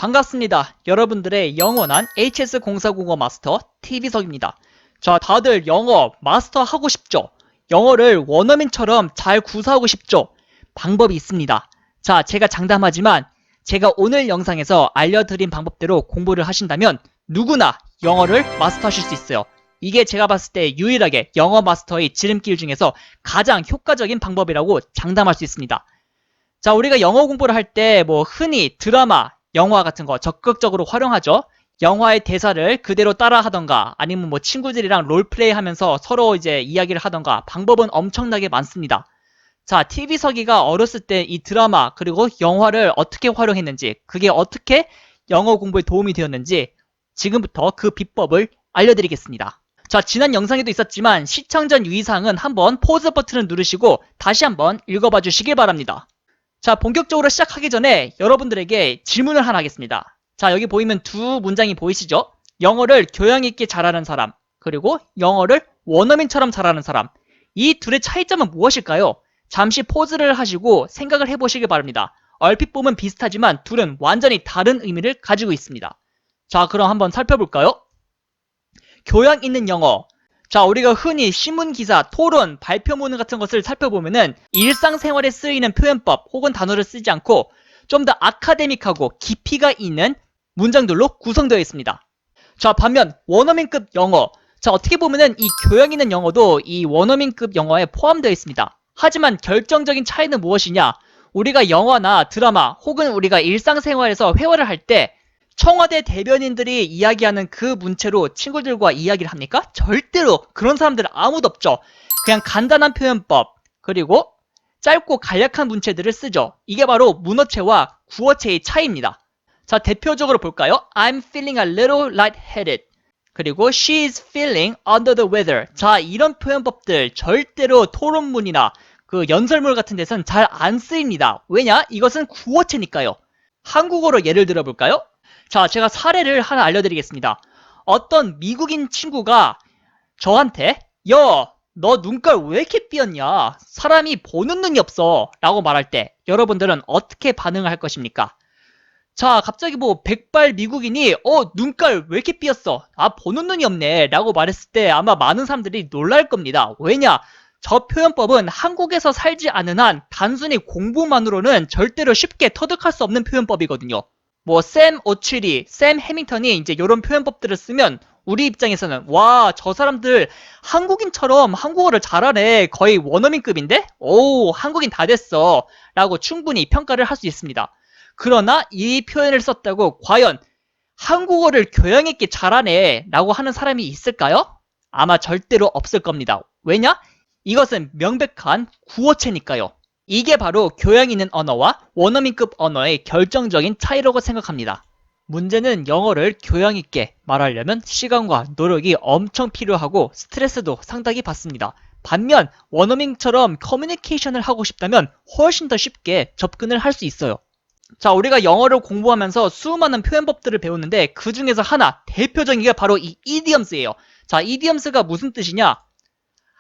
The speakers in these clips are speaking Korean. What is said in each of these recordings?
반갑습니다. 여러분들의 영원한 HS0405 마스터 TV석입니다. 자, 다들 영어 마스터 하고 싶죠? 영어를 원어민처럼 잘 구사하고 싶죠? 방법이 있습니다. 자, 제가 장담하지만 제가 오늘 영상에서 알려드린 방법대로 공부를 하신다면 누구나 영어를 마스터하실 수 있어요. 이게 제가 봤을 때 유일하게 영어 마스터의 지름길 중에서 가장 효과적인 방법이라고 장담할 수 있습니다. 자, 우리가 영어 공부를 할 때 흔히 드라마, 영화 같은 거 적극적으로 활용하죠. 영화의 대사를 그대로 따라 하던가 아니면 친구들이랑 롤플레이 하면서 서로 이제 이야기를 하던가 방법은 엄청나게 많습니다. 자, TV서기가 어렸을 때 이 드라마 그리고 영화를 어떻게 활용했는지, 그게 어떻게 영어 공부에 도움이 되었는지 지금부터 그 비법을 알려드리겠습니다. 자, 지난 영상에도 있었지만 시청 전 유의사항은 한번 포즈 버튼을 누르시고 다시 한번 읽어봐 주시길 바랍니다. 자, 본격적으로 시작하기 전에 여러분들에게 질문을 하나 하겠습니다. 자, 여기 보이면 두 문장이 보이시죠? 영어를 교양 있게 잘하는 사람, 그리고 영어를 원어민처럼 잘하는 사람. 이 둘의 차이점은 무엇일까요? 잠시 포즈를 하시고 생각을 해보시길 바랍니다. 얼핏 보면 비슷하지만 둘은 완전히 다른 의미를 가지고 있습니다. 자, 그럼 한번 살펴볼까요? 교양 있는 영어. 자, 우리가 흔히 신문기사, 토론, 발표문 같은 것을 살펴보면은 일상생활에 쓰이는 표현법 혹은 단어를 쓰지 않고 좀 더 아카데믹하고 깊이가 있는 문장들로 구성되어 있습니다. 자, 반면 원어민급 영어. 자, 어떻게 보면은 이 교양 있는 영어도 이 원어민급 영어에 포함되어 있습니다. 하지만 결정적인 차이는 무엇이냐? 우리가 영화나 드라마 혹은 우리가 일상생활에서 회화를 할 때 청와대 대변인들이 이야기하는 그 문체로 친구들과 이야기를 합니까? 절대로 그런 사람들은 아무도 없죠. 그냥 간단한 표현법 그리고 짧고 간략한 문체들을 쓰죠. 이게 바로 문어체와 구어체의 차이입니다. 자, 대표적으로 볼까요? I'm feeling a little lightheaded. 그리고 she's feeling under the weather. 자, 이런 표현법들 절대로 토론문이나 그 연설문 같은 데서는 잘 안 쓰입니다. 왜냐? 이것은 구어체니까요. 한국어로 예를 들어 볼까요? 자, 제가 사례를 하나 알려드리겠습니다. 어떤 미국인 친구가 저한테 야, 너 눈깔 왜 이렇게 삐었냐? 사람이 보는 눈이 없어 라고 말할 때 여러분들은 어떻게 반응을 할 것입니까? 자, 갑자기 백발 미국인이 눈깔 왜 이렇게 삐었어? 아, 보는 눈이 없네 라고 말했을 때 아마 많은 사람들이 놀랄 겁니다. 왜냐? 저 표현법은 한국에서 살지 않은 한 단순히 공부만으로는 절대로 쉽게 터득할 수 없는 표현법이거든요. 샘 오츄리, 샘 해밍턴이 이제 이런 표현법들을 쓰면 우리 입장에서는 와, 저 사람들 한국인처럼 한국어를 잘하네. 거의 원어민급인데? 오, 한국인 다 됐어. 라고 충분히 평가를 할 수 있습니다. 그러나 이 표현을 썼다고 과연 한국어를 교양 있게 잘하네 라고 하는 사람이 있을까요? 아마 절대로 없을 겁니다. 왜냐? 이것은 명백한 구어체니까요. 이게 바로 교양 있는 언어와 원어민급 언어의 결정적인 차이라고 생각합니다. 문제는 영어를 교양 있게 말하려면 시간과 노력이 엄청 필요하고 스트레스도 상당히 받습니다. 반면 원어민처럼 커뮤니케이션을 하고 싶다면 훨씬 더 쉽게 접근을 할 수 있어요. 자, 우리가 영어를 공부하면서 수많은 표현법들을 배우는데 그 중에서 하나 대표적인 게 바로 이 이디엄스예요. 자, 이디엄스가 무슨 뜻이냐?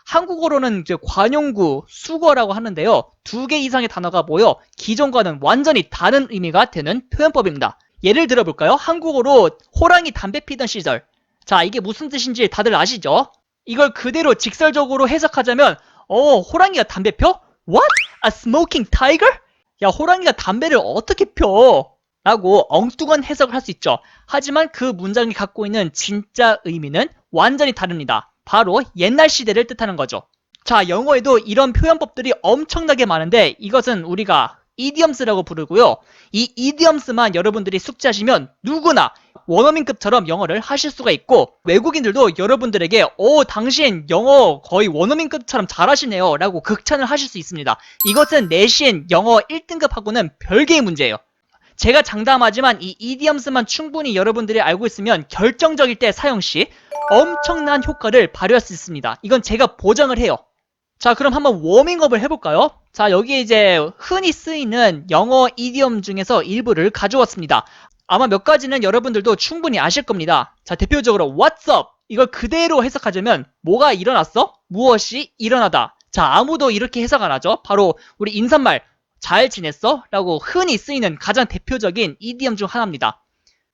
한국어로는 이제 관용구, 수거라고 하는데요. 2개 이상의 단어가 모여 기존과는 완전히 다른 의미가 되는 표현법입니다. 예를 들어볼까요? 한국어로 호랑이 담배 피던 시절. 자, 이게 무슨 뜻인지 다들 아시죠? 이걸 그대로 직설적으로 해석하자면 호랑이가 담배 펴? What? A smoking tiger? 야, 호랑이가 담배를 어떻게 펴? 라고 엉뚱한 해석을 할 수 있죠. 하지만 그 문장이 갖고 있는 진짜 의미는 완전히 다릅니다. 바로 옛날 시대를 뜻하는 거죠. 자, 영어에도 이런 표현법들이 엄청나게 많은데 이것은 우리가 이디엄스라고 부르고요. 이 이디엄스만 여러분들이 숙지하시면 누구나 원어민급처럼 영어를 하실 수가 있고 외국인들도 여러분들에게 당신 영어 거의 원어민급처럼 잘하시네요 라고 극찬을 하실 수 있습니다. 이것은 내신 영어 1등급하고는 별개의 문제예요. 제가 장담하지만 이 이디엄스만 충분히 여러분들이 알고 있으면 결정적일 때 사용 시 엄청난 효과를 발휘할 수 있습니다. 이건 제가 보장을 해요. 자, 그럼 한번 워밍업을 해볼까요? 자, 여기에 이제 흔히 쓰이는 영어 이디엄 중에서 일부를 가져왔습니다. 아마 몇 가지는 여러분들도 충분히 아실 겁니다. 자, 대표적으로 What's up? 이걸 그대로 해석하자면 뭐가 일어났어? 무엇이 일어나다. 자, 아무도 이렇게 해석 안 하죠. 바로 우리 인사말 잘 지냈어? 라고 흔히 쓰이는 가장 대표적인 이디엄 중 하나입니다.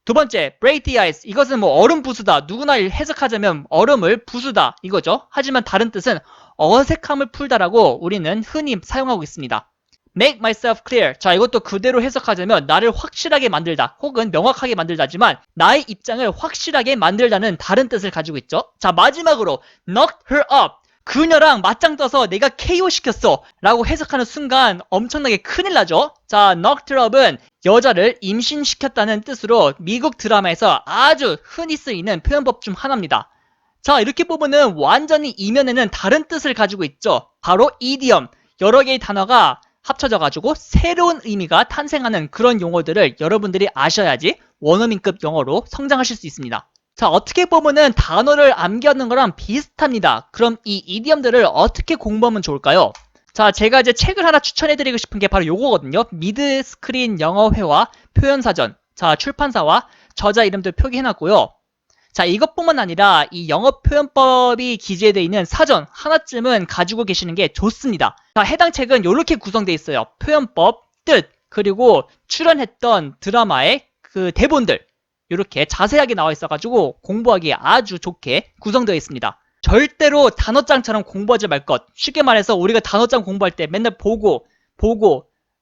두 번째, break the ice. 이것은 뭐 얼음 부수다. 누구나 해석하자면 얼음을 부수다 이거죠. 하지만 다른 뜻은 어색함을 풀다라고 우리는 흔히 사용하고 있습니다. make myself clear. 자, 이것도 그대로 해석하자면 나를 확실하게 만들다 혹은 명확하게 만들다지만 나의 입장을 확실하게 만들다는 다른 뜻을 가지고 있죠. 자, 마지막으로 knocked her up. 그녀랑 맞짱 떠서 내가 KO 시켰어 라고 해석하는 순간 엄청나게 큰일 나죠. 자, knocked her up은 여자를 임신시켰다는 뜻으로 미국 드라마에서 아주 흔히 쓰이는 표현법 중 하나입니다. 자, 이렇게 보면은 완전히 이면에는 다른 뜻을 가지고 있죠. 바로 idiom. 여러 개의 단어가 합쳐져가지고 새로운 의미가 탄생하는 그런 용어들을 여러분들이 아셔야지 원어민급 영어로 성장하실 수 있습니다. 자, 어떻게 보면은 단어를 암기하는 거랑 비슷합니다. 그럼 이 이디엄들을 어떻게 공부하면 좋을까요? 자, 제가 이제 책을 하나 추천해드리고 싶은 게 바로 요거거든요. 미드 스크린 영어회화 표현사전. 자, 출판사와 저자 이름도 표기해놨고요. 자, 이것뿐만 아니라 이 영어 표현법이 기재되어 있는 사전 하나쯤은 가지고 계시는 게 좋습니다. 자, 해당 책은 이렇게 구성되어 있어요. 표현법, 뜻, 그리고 출연했던 드라마의 그 대본들 이렇게 자세하게 나와 있어가지고 공부하기에 아주 좋게 구성되어 있습니다. 절대로 단어장처럼 공부하지 말 것. 쉽게 말해서 우리가 단어장 공부할 때 맨날 보고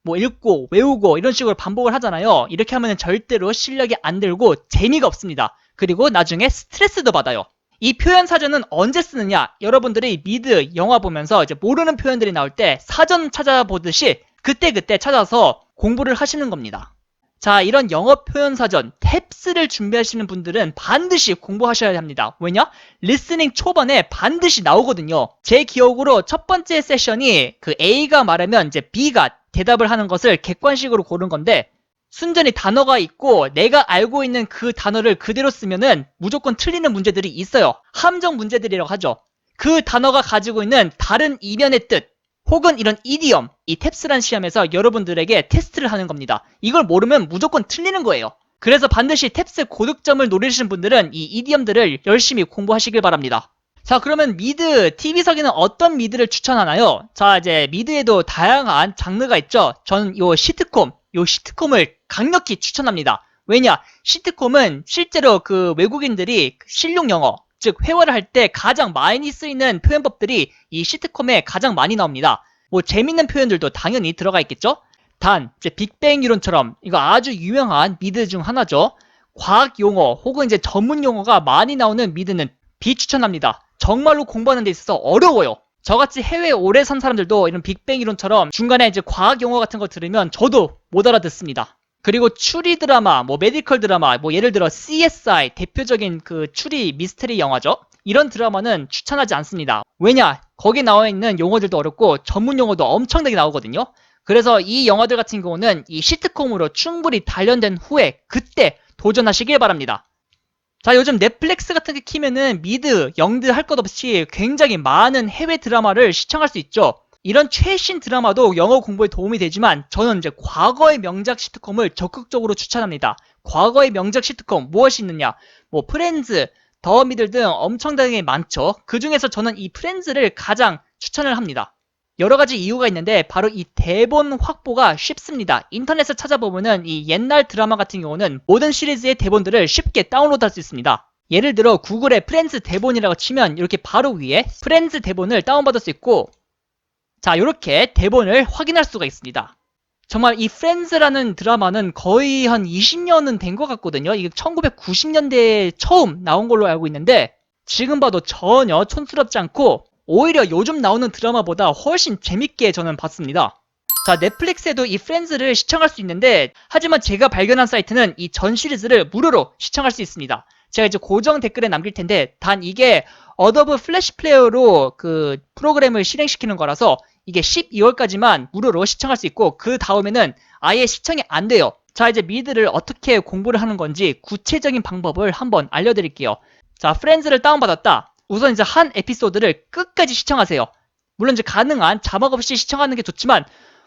뭐 읽고 외우고 이런 식으로 반복을 하잖아요. 이렇게 하면 절대로 실력이 안 들고 재미가 없습니다. 그리고 나중에 스트레스도 받아요. 이 표현 사전은 언제 쓰느냐? 여러분들이 미드 영화 보면서 이제 모르는 표현들이 나올 때 사전 찾아보듯이 그때그때 찾아서 공부를 하시는 겁니다. 자, 이런 영어 표현 사전 탭스를 준비하시는 분들은 반드시 공부하셔야 합니다. 왜냐? 리스닝 초반에 반드시 나오거든요. 제 기억으로 첫 번째 세션이 그 A가 말하면 이제 B가 대답을 하는 것을 객관식으로 고른 건데 순전히 단어가 있고 내가 알고 있는 그 단어를 그대로 쓰면은 무조건 틀리는 문제들이 있어요. 함정 문제들이라고 하죠. 그 단어가 가지고 있는 다른 이면의 뜻 혹은 이런 이디엄, 이 탭스란 시험에서 여러분들에게 테스트를 하는 겁니다. 이걸 모르면 무조건 틀리는 거예요. 그래서 반드시 탭스 고득점을 노리시는 분들은 이 이디엄들을 열심히 공부하시길 바랍니다. 자, 그러면 미드, TV석에는 어떤 미드를 추천하나요? 자, 이제 미드에도 다양한 장르가 있죠. 저는 요 시트콤을 강력히 추천합니다. 왜냐? 시트콤은 실제로 그 외국인들이 실용 영어, 즉 회화를 할 때 가장 많이 쓰이는 표현법들이 이 시트콤에 가장 많이 나옵니다. 뭐 재밌는 표현들도 당연히 들어가 있겠죠? 단, 이제 빅뱅 이론처럼 이거 아주 유명한 미드 중 하나죠. 과학 용어 혹은 이제 전문 용어가 많이 나오는 미드는 비추천합니다. 정말로 공부하는 데 있어서 어려워요. 저같이 해외에 오래 산 사람들도 이런 빅뱅 이론처럼 중간에 이제 과학 용어 같은 거 들으면 저도 못 알아듣습니다. 그리고 추리 드라마, 뭐 메디컬 드라마, 뭐 예를 들어 CSI 대표적인 그 추리 미스터리 영화죠. 이런 드라마는 추천하지 않습니다. 왜냐? 거기 나와 있는 용어들도 어렵고 전문 용어도 엄청나게 나오거든요. 그래서 이 영화들 같은 경우는 이 시트콤으로 충분히 단련된 후에 그때 도전하시길 바랍니다. 자, 요즘 넷플릭스 같은 게 키면은 미드, 영드 할 것 없이 굉장히 많은 해외 드라마를 시청할 수 있죠. 이런 최신 드라마도 영어 공부에 도움이 되지만 저는 이제 과거의 명작 시트콤을 적극적으로 추천합니다. 과거의 명작 시트콤 무엇이 있느냐? 뭐 프렌즈, 더 미들 등 엄청나게 많죠. 그 중에서 저는 이 프렌즈를 가장 추천을 합니다. 여러 가지 이유가 있는데 바로 이 대본 확보가 쉽습니다. 인터넷에 찾아보면은 이 옛날 드라마 같은 경우는 모든 시리즈의 대본들을 쉽게 다운로드할 수 있습니다. 예를 들어 구글에 프렌즈 대본이라고 치면 이렇게 바로 위에 프렌즈 대본을 다운받을 수 있고 자, 이렇게 대본을 확인할 수가 있습니다. 정말 이 프렌즈라는 드라마는 거의 한 20년은 된 것 같거든요. 이게 1990년대에 처음 나온 걸로 알고 있는데 지금 봐도 전혀 촌스럽지 않고 오히려 요즘 나오는 드라마보다 훨씬 재밌게 저는 봤습니다. 자, 넷플릭스에도 이 프렌즈를 시청할 수 있는데 하지만 제가 발견한 사이트는 이 전 시리즈를 무료로 시청할 수 있습니다. 제가 이제 고정 댓글에 남길 텐데 단 이게 어도브 플래시 플레이어로 그 프로그램을 실행시키는 거라서 이게 12월까지만 무료로 시청할 수 있고 그 다음에는 아예 시청이 안 돼요. 자, 이제 미드를 어떻게 공부를 하는 건지 구체적인 방법을 한번 알려드릴게요. 자, 프렌즈를 다운받았다. 우선 이제 한 에피소드를 끝까지 시청하세요. 물론 이제 가능한 자막 없이 시청하는 게 좋지만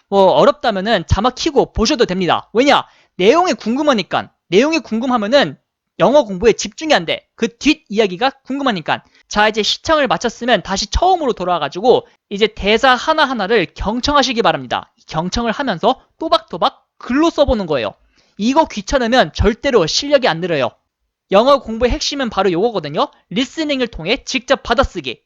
뭐 어렵다면은 자막 켜고 보셔도 됩니다. 왜냐? 내용이 궁금하니까. 내용이 궁금하면은 영어 공부에 집중이 안 돼. 그 뒷 이야기가 궁금하니까. 자, 이제 시청을 마쳤으면 다시 처음으로 돌아와가지고 이제 대사 하나하나를 경청하시기 바랍니다. 경청을 하면서 또박또박 글로 써보는 거예요. 이거 귀찮으면 절대로 실력이 안 늘어요. 영어 공부의 핵심은 바로 요거거든요. 리스닝을 통해 직접 받아쓰기.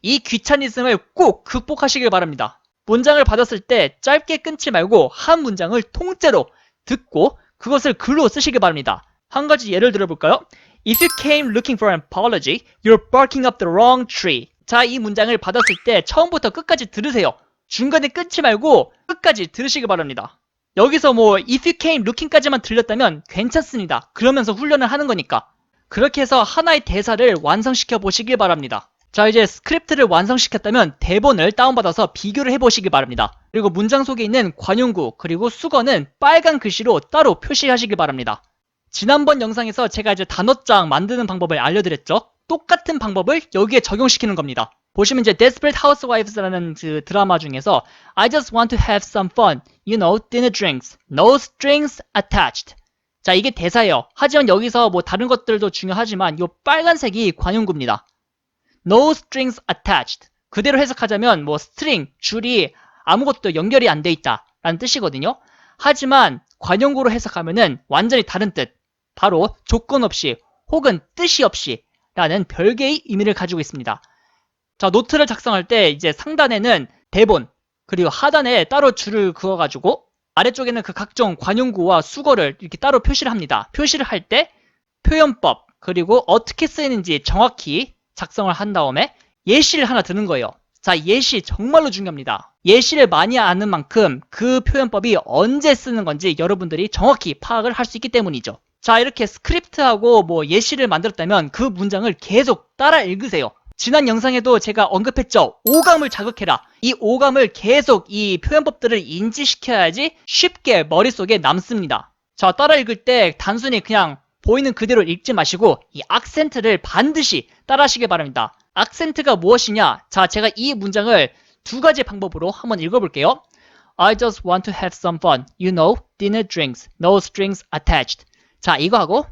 이 귀차니즘을 꼭 극복하시길 바랍니다. 문장을 받았을 때 짧게 끊지 말고 한 문장을 통째로 듣고 그것을 글로 쓰시길 바랍니다. 한 가지 예를 들어볼까요? If you came looking for an apology, you're barking up the wrong tree. 자, 이 문장을 받았을 때 처음부터 끝까지 들으세요. 중간에 끊지 말고 끝까지 들으시길 바랍니다. 여기서 뭐 if you came looking까지만 들렸다면 괜찮습니다. 그러면서 훈련을 하는 거니까. 그렇게 해서 하나의 대사를 완성시켜 보시길 바랍니다. 자, 이제 스크립트를 완성시켰다면 대본을 다운받아서 비교를 해보시길 바랍니다. 그리고 문장 속에 있는 관용구 그리고 수거는 빨간 글씨로 따로 표시하시길 바랍니다. 지난번 영상에서 제가 이제 단어장 만드는 방법을 알려드렸죠. 똑같은 방법을 여기에 적용시키는 겁니다. 보시면 이제 Desperate Housewives라는 그 드라마 중에서 I just want to have some fun, you know, dinner drinks, no strings attached. 자, 이게 대사예요. 하지만 여기서 뭐 다른 것들도 중요하지만 이 빨간색이 관용구입니다. No strings attached. 그대로 해석하자면 뭐 string, 줄이 아무것도 연결이 안 돼 있다 라는 뜻이거든요. 하지만 관용구로 해석하면은 완전히 다른 뜻. 바로 조건 없이 혹은 뜻이 없이 라는 별개의 의미를 가지고 있습니다. 자, 노트를 작성할 때 이제 상단에는 대본, 그리고 하단에 따로 줄을 그어가지고 아래쪽에는 그 각종 관용구와 수거를 이렇게 따로 표시를 합니다. 표시를 할 때 표현법, 그리고 어떻게 쓰이는지 정확히 작성을 한 다음에 예시를 하나 드는 거예요. 자, 예시 정말로 중요합니다. 예시를 많이 아는 만큼 그 표현법이 언제 쓰는 건지 여러분들이 정확히 파악을 할 수 있기 때문이죠. 자, 이렇게 스크립트하고 뭐 예시를 만들었다면 그 문장을 계속 따라 읽으세요. 지난 영상에도 제가 언급했죠. 오감을 자극해라. 이 오감을 계속 이 표현법들을 인지시켜야지 쉽게 머릿속에 남습니다. 자, 따라 읽을 때 단순히 그냥 보이는 그대로 읽지 마시고 이 악센트를 반드시 따라 하시길 바랍니다. 악센트가 무엇이냐? 자, 제가 이 문장을 두 가지 방법으로 한번 읽어볼게요. I just want to have some fun. You know, dinner drinks, no strings attached. 자, 이거 하고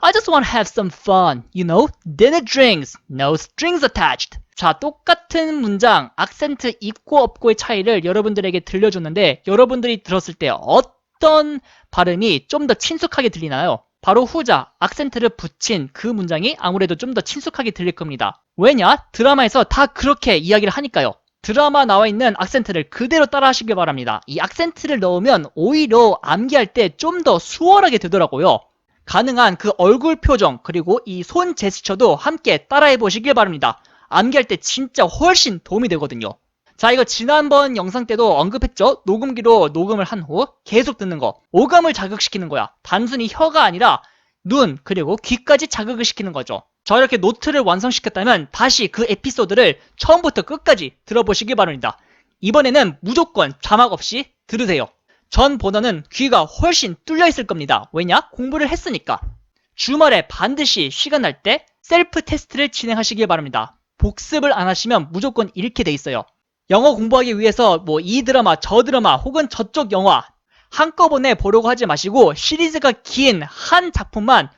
I just want to have some fun. You know, dinner drinks, no strings attached. 자, 똑같은 문장, 악센트 있고 없고의 차이를 여러분들에게 들려줬는데 여러분들이 들었을 때 어떤 발음이 좀 더 친숙하게 들리나요? 바로 후자, 악센트를 붙인 그 문장이 아무래도 좀 더 친숙하게 들릴 겁니다. 왜냐? 드라마에서 다 그렇게 이야기를 하니까요. 드라마 나와 있는 악센트를 그대로 따라 하시길 바랍니다. 이 악센트를 넣으면 오히려 암기할 때 좀 더 수월하게 되더라고요. 가능한 그 얼굴 표정 그리고 이 손 제스처도 함께 따라해 보시길 바랍니다. 암기할 때 진짜 훨씬 도움이 되거든요. 자, 이거 지난번 영상 때도 언급했죠? 녹음기로 녹음을 한 후 계속 듣는 거. 오감을 자극시키는 거야. 단순히 혀가 아니라 눈 그리고 귀까지 자극을 시키는 거죠. 저 이렇게 노트를 완성시켰다면 다시 그 에피소드를 처음부터 끝까지 들어보시기 바랍니다. 이번에는 무조건 자막 없이 들으세요. 전보다는 귀가 훨씬 뚫려 있을 겁니다. 왜냐? 공부를 했으니까. 주말에 반드시 시간 날 때 셀프 테스트를 진행하시길 바랍니다. 복습을 안 하시면 무조건 잃게 돼 있어요. 영어 공부하기 위해서 뭐 이 드라마 저 드라마 혹은 저쪽 영화 한꺼번에 보려고 하지 마시고 시리즈가 긴 한 작품만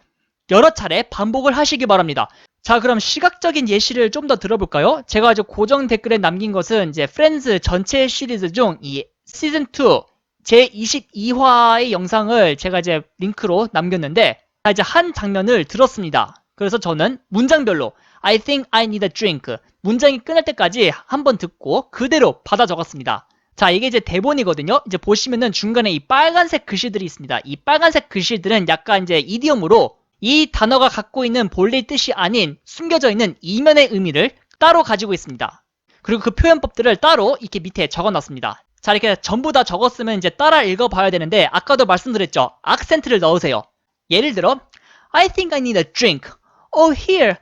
여러 차례 반복을 하시기 바랍니다. 자, 그럼 시각적인 예시를 좀 더 들어볼까요? 제가 아주 고정 댓글에 남긴 것은 이제 프렌즈 전체 시리즈 중 이 시즌2 제22화의 영상을 제가 이제 링크로 남겼는데 자, 이제 한 장면을 들었습니다. 그래서 저는 문장별로 I think I need a drink 문장이 끝날 때까지 한번 듣고 그대로 받아 적었습니다. 자, 이게 이제 대본이거든요. 이제 보시면은 중간에 이 빨간색 글씨들이 있습니다. 이 빨간색 글씨들은 약간 이제 이디엄으로 이 단어가 갖고 있는 본래의 뜻이 아닌 숨겨져 있는 이면의 의미를 따로 가지고 있습니다. 그리고 그 표현법들을 따로 이렇게 밑에 적어놨습니다. 자, 이렇게 전부 다 적었으면 이제 따라 읽어봐야 되는데 아까도 말씀드렸죠. 악센트를 넣으세요. 예를 들어 I think I need a drink. Oh, here.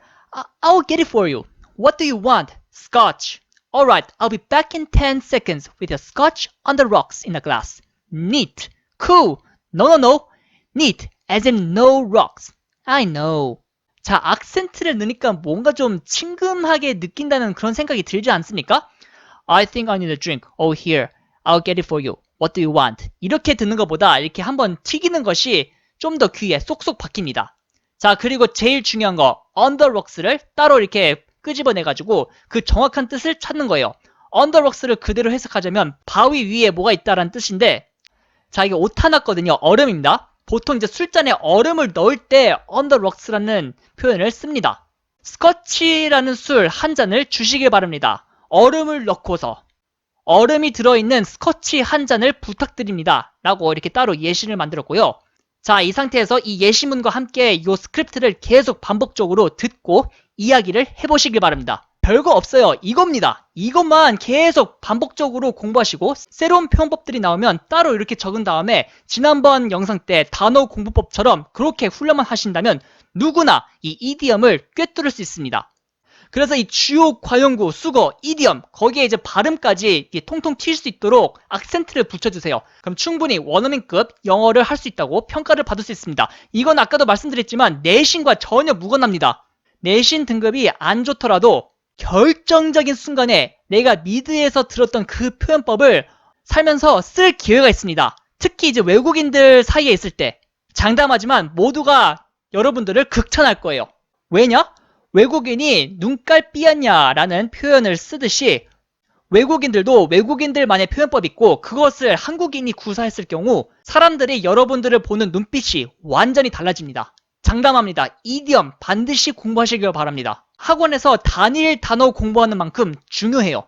I'll get it for you. What do you want? Scotch. Alright, I'll be back in 10 seconds with a scotch on the rocks in a glass. Neat. Cool. No. Neat. As in no rocks. I know. 자, 악센트를 넣으니까 뭔가 좀 친근하게 느낀다는 그런 생각이 들지 않습니까? I think I need a drink. Oh, here. I'll get it for you. What do you want? 이렇게 듣는 것보다 이렇게 한번 튀기는 것이 좀 더 귀에 쏙쏙 박힙니다. 자, 그리고 제일 중요한 거 on the rocks를 따로 이렇게 끄집어내가지고 그 정확한 뜻을 찾는 거예요. on the rocks를 그대로 해석하자면 바위 위에 뭐가 있다라는 뜻인데 자, 이게 오타났거든요. 얼음입니다. 보통 이제 술잔에 얼음을 넣을 때 on the rocks라는 표현을 씁니다. 스코치라는 술 한 잔을 주시길 바랍니다. 얼음을 넣고서 얼음이 들어있는 스코치 한 잔을 부탁드립니다. 라고 이렇게 따로 예시를 만들었고요. 자, 이 상태에서 이 예시문과 함께 이 스크립트를 계속 반복적으로 듣고 이야기를 해보시길 바랍니다. 별거 없어요. 이겁니다. 이것만 계속 반복적으로 공부하시고 새로운 표현법들이 나오면 따로 이렇게 적은 다음에 지난번 영상 때 단어 공부법처럼 그렇게 훈련만 하신다면 누구나 이 이디엄을 꿰뚫을 수 있습니다. 그래서 이 주요 과형구, 수거, 이디엄 거기에 이제 발음까지 통통 튈 수 있도록 악센트를 붙여주세요. 그럼 충분히 원어민급 영어를 할 수 있다고 평가를 받을 수 있습니다. 이건 아까도 말씀드렸지만 내신과 전혀 무관합니다. 내신 등급이 안 좋더라도 결정적인 순간에 내가 미드에서 들었던 그 표현법을 살면서 쓸 기회가 있습니다. 특히 이제 외국인들 사이에 있을 때 장담하지만 모두가 여러분들을 극찬할 거예요. 왜냐? 외국인이 눈깔 삐었냐 라는 표현을 쓰듯이 외국인들도 외국인들만의 표현법이 있고 그것을 한국인이 구사했을 경우 사람들이 여러분들을 보는 눈빛이 완전히 달라집니다. 장담합니다. 이디엄 반드시 공부하시길 바랍니다. 학원에서 단일 단어 공부하는 만큼 중요해요.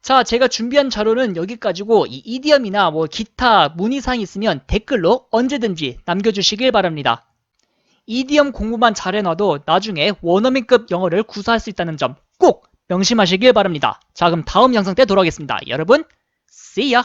자, 제가 준비한 자료는 여기까지고 이 이디엄이나 뭐 기타 문의사항이 있으면 댓글로 언제든지 남겨주시길 바랍니다. 이디엄 공부만 잘해놔도 나중에 원어민급 영어를 구사할 수 있다는 점 꼭 명심하시길 바랍니다. 자, 그럼 다음 영상 때 돌아오겠습니다. 여러분, see ya!